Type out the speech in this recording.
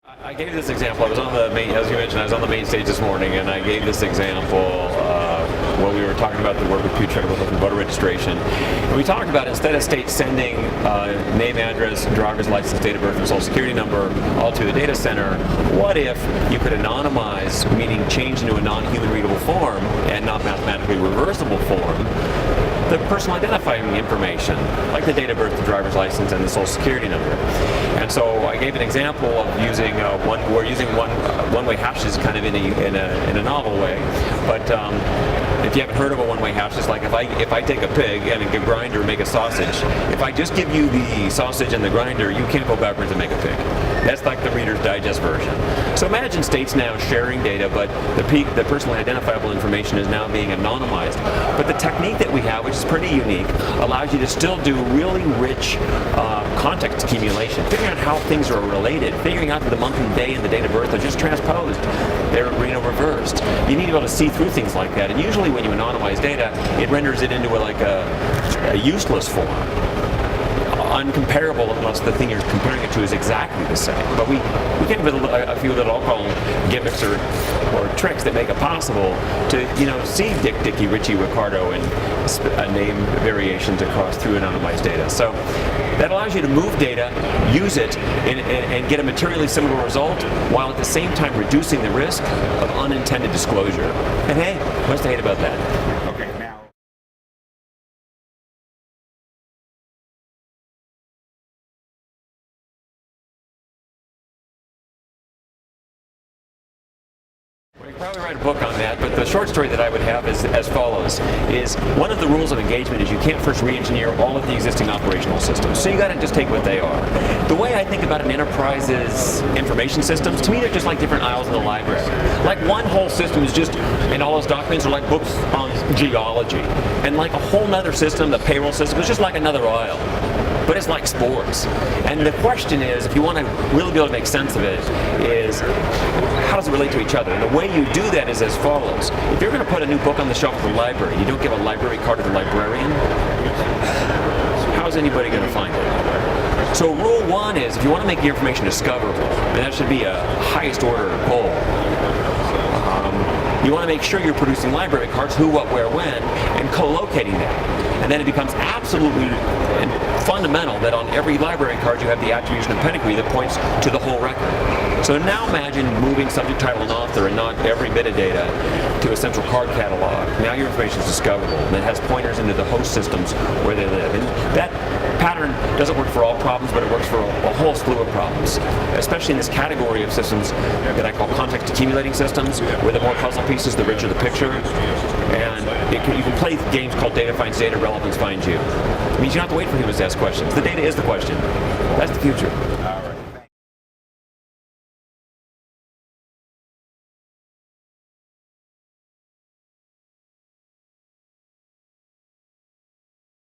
I gave this example. I was on the main, as you mentioned, I was on the main stage this morning, and I gave this example when we were talking about the work with Q-Check with voter registration. And we talked about, instead of states sending name, address, driver's license, date of birth, and social security number all to the data center, what if you could anonymize, meaning change into a non-human readable form and not mathematically reversible form, the personal identifying information, like the date of birth, the driver's license, and the social security number. And so I gave an example of using we're using one-way hashes kind of in a novel way. But if you haven't heard of a one-way hash, it's like if I take a pig and a grinder and make a sausage, if I just give you the sausage and the grinder, you can't go backwards and make a pig. That's like the Reader's Digest version. So imagine states now sharing data, but the personally identifiable information is now being anonymized. But the technique that we have, which is pretty unique, allows you to still do really rich context accumulation, figuring out how things are related, figuring out that the month and day and the date of birth are just transposed. They're reversed. You need to be able to see through things like that. And usually when you anonymize data, it renders it into a useless form, uncomparable unless the thing you're comparing it to is exactly the same. But we came with a few that I'll call gimmicks or tricks that make it possible to see Dick, Dickie, Richie, Ricardo, and name variations across through anonymized data. So that allows you to move data, use it, and get a materially similar result, while at the same time reducing the risk of unintended disclosure. And hey, what's to hate about that? Okay, now. We could probably write a book on that, but the short story that I would have is as follows: is one of the rules of engagement is you can't first re-engineer all of the existing operational systems. So you got to just take what they are. The way I think about an enterprise's information systems, to me they're just like different aisles in the library. Like one whole system is just, and all those documents are like books on geology. And like a whole nother system, the payroll system, is just like another aisle. But it's like sports. And the question is, if you want to really be able to make sense of it, is how does it relate to each other? And the way you do that is as follows. If you're going to put a new book on the shelf at the library, you don't give a library card to the librarian, how's anybody going to find it? So rule one is, if you want to make your information discoverable, and that should be a highest order goal, you want to make sure you're producing library cards, who, what, where, when, and co-locating them. And then it becomes absolutely fundamental that on every library card you have the attribution of pedigree that points to the whole record. So now imagine moving subject, title, and author, and not every metadata, to a central card catalog. Now your information is discoverable, and it has pointers into the host systems where they live. And that pattern doesn't work for all problems, but it works for a whole slew of problems, especially in this category of systems that I call context accumulating systems, where the more puzzle pieces, the richer the picture. And you can play games called data finds data, relevance finds you. It means you don't have to wait for humans to ask questions. The data is the question. That's the future.